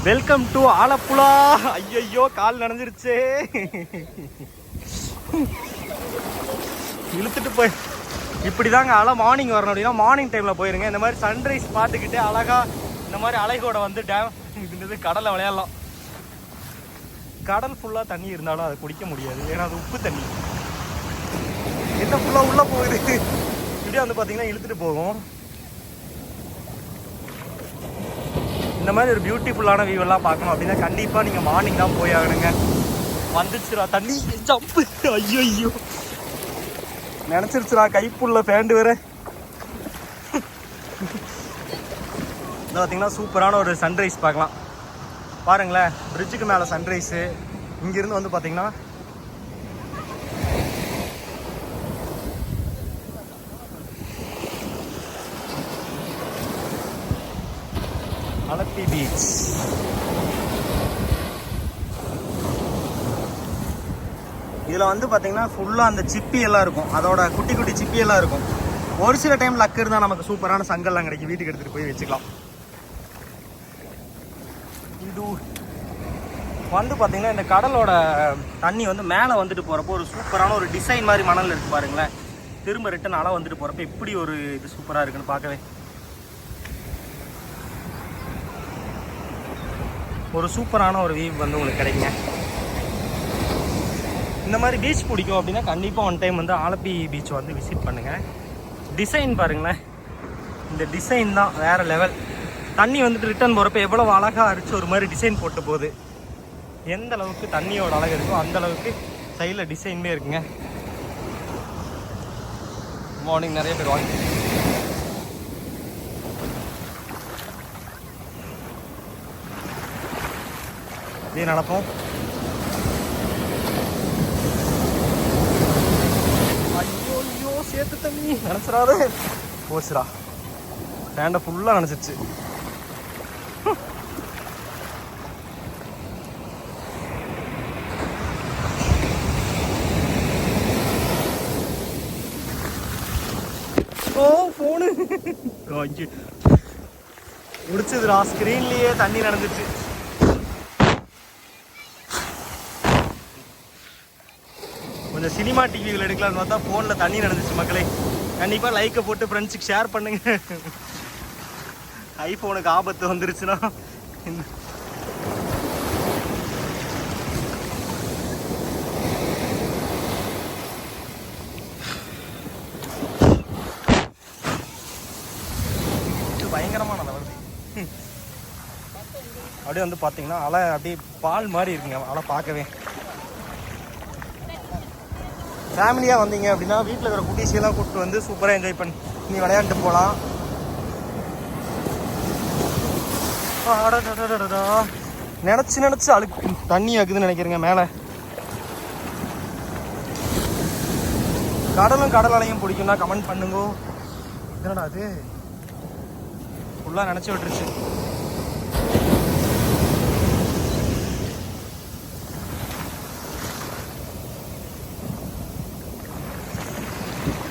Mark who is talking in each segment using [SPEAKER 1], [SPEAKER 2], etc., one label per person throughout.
[SPEAKER 1] Welcome to Alappuzha. ஐயோ கால் நனைஞ்சிருச்சே. இழுத்துட்டு போய் இப்படிதாங்க அலை மார்னிங் வரணும் அப்படின்னா மார்னிங் டைம்ல போயிருங்க. இந்த மாதிரி சன்ரைஸ் பார்த்துக்கிட்டே அழகா இந்த மாதிரி அலைகோட வந்து டேம் இது கடலை விளையாடலாம். கடல் ஃபுல்லா தண்ணி இருந்தாலும் அதை குடிக்க முடியாது, ஏன்னா அது உப்பு தண்ணி. என்ன ஃபுல்லா உள்ள போகுது இப்படியே வந்து பாத்தீங்கன்னா இழுத்துட்டு போகும். இந்த மாதிரி ஒரு பியூட்டிஃபுல்லான வியூ எல்லாம் பார்க்கணும் அப்படின்னா கண்டிப்பா நீங்க மார்னிங் தான் போய் ஆகணுங்க. வந்துச்சுரா தண்ணி ஜம்ப். ஐயோ நினைச்சிருச்சுரா கைப்புள்ள பேண்டு வேற. பார்த்தீங்கன்னா சூப்பரான ஒரு சன்ரைஸ் பார்க்கலாம். பாருங்களேன், பிரிட்ஜுக்கு மேலே சன்ரைஸு. இங்கிருந்து வந்து பார்த்தீங்கன்னா அலப்பி பீச். இதில் வந்து பார்த்தீங்கன்னா ஃபுல்லாக அந்த சிப்பி எல்லாம் இருக்கும், அதோட குட்டி குட்டி சிப்பி எல்லாம் இருக்கும். ஒரு சில டைம் லக்கு இருந்தால் நமக்கு சூப்பரான சங்கல்லாம் கிடைக்கும், வீட்டுக்கு எடுத்துகிட்டு போய் வச்சுக்கலாம். இது வந்து பார்த்தீங்கன்னா இந்த கடலோட தண்ணி வந்து மேலே வந்துட்டு போகிறப்போ ஒரு சூப்பரான ஒரு டிசைன் மாதிரி மணல் இருக்குது பாருங்களேன். திரும்ப ரிட்டன் அலை வந்துட்டு போகிறப்ப எப்படி ஒரு இது சூப்பராக இருக்குன்னு பார்க்கவே ஒரு சூப்பரான ஒரு வியூ வந்து உங்களுக்கு கிடைக்குங்க. இந்த மாதிரி பீச் பிடிக்கும் அப்படின்னா கண்டிப்பாக ஒன் டைம் வந்து ஆலப்பி பீச் வந்து விசிட் பண்ணுங்கள். டிசைன் பாருங்களேன், இந்த டிசைன் தான் வேறு லெவல். தண்ணி வந்துட்டு ரிட்டர்ன் போகிறப்ப எவ்வளோ அழகாக அரிச்சு ஒரு மாதிரி டிசைன் போட்டு போகுது. எந்த அளவுக்கு தண்ணியோட அழகு இருக்கோ அந்த அளவுக்கு சைடில் டிசைன்மே இருக்குங்க. மார்னிங் நிறைய பேர் வாங்கி இதே நடப்போம். ஐயோ ஐயோ சேர்த்து தண்ணி நினச்சிடாது போச்சுரா. பேண்டை ஃபுல்லாக நினச்சிருச்சு. ஓ ஃபோனு முடிச்சதுடா, ஸ்க்ரீன்லேயே தண்ணி நடந்துச்சு. கொஞ்சம் சினிமா டிவியில் எடுக்கலாம்னு பார்த்தா ஃபோனில் தண்ணி நடந்துச்சு. மக்களே கண்டிப்பாக லைக்கை போட்டு ஃப்ரெண்ட்ஸுக்கு ஷேர் பண்ணுங்க. ஐஃபோனுக்கு ஆபத்து வந்துருச்சுன்னா பயங்கரமான வருது. அப்படியே வந்து பார்த்தீங்கன்னா அலை அப்படியே பால் மாதிரி இருக்குங்க அலை பார்க்கவே. ஃபேமிலியாக வந்தீங்க அப்படின்னா வீட்டில் இருக்கிற குட்டீஸெல்லாம் கூப்பிட்டு வந்து சூப்பராக என்ஜாய் பண்ணி நீ விளையாண்டு போகலாம். நினச்சி அழுக்கு தண்ணி ஆகுதுன்னு நினைக்கிறேங்க மேலே. கடலும் கடல் அலையும் பிடிக்கும்னா கமெண்ட் பண்ணுங்க. என்னடா அது ஃபுல்லாக நினச்சி விட்டுருச்சு.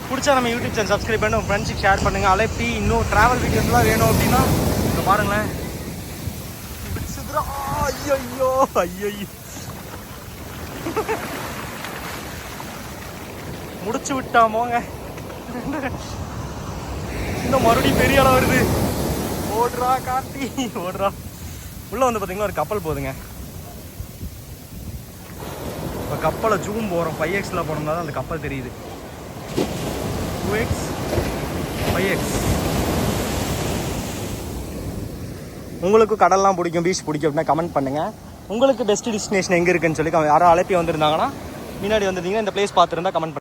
[SPEAKER 1] பிடிச்சா நம்ம யூடியூப் சேனல் சப்ஸ்கிரைப் பண்ணி உங்கள் ஃப்ரெண்ட்ஸுக்கு ஷேர் பண்ணுங்கள். அலைப்பி இன்னும் ட்ராவல் வீடியோஸ்லாம் வேணும் அப்படின்னா இங்கே பாருங்களேன். ஐயோ ஐயோ முடிச்சு விட்டாமோங்க. இன்னும் மறுபடியும் பெரிய அளவு வருது. ஓடுறா காட்டி ஓடுறா. உள்ள வந்து பார்த்தீங்கன்னா ஒரு கப்பல் போகுதுங்க. இப்போ கப்பலை ஜூம் போகிறோம். 5Xல போனோம்னா தான் அந்த கப்பல் தெரியுது. 2X 5X. உங்களுக்கு கடல்லாம் பிடிக்கும், பீச் பிடிக்கும் அப்படின்னா கமெண்ட் பண்ணுங்கள். உங்களுக்கு பெஸ்ட் டெஸ்டினேஷன் எங்கே இருக்குன்னு சொல்லி யாரும் அழைப்பி வந்திருந்தாங்கன்னா முன்னாடி வந்துருந்தீங்கன்னா இந்த பிளேஸ் பார்த்துருந்தா கமெண்ட் பண்ணுங்கள்.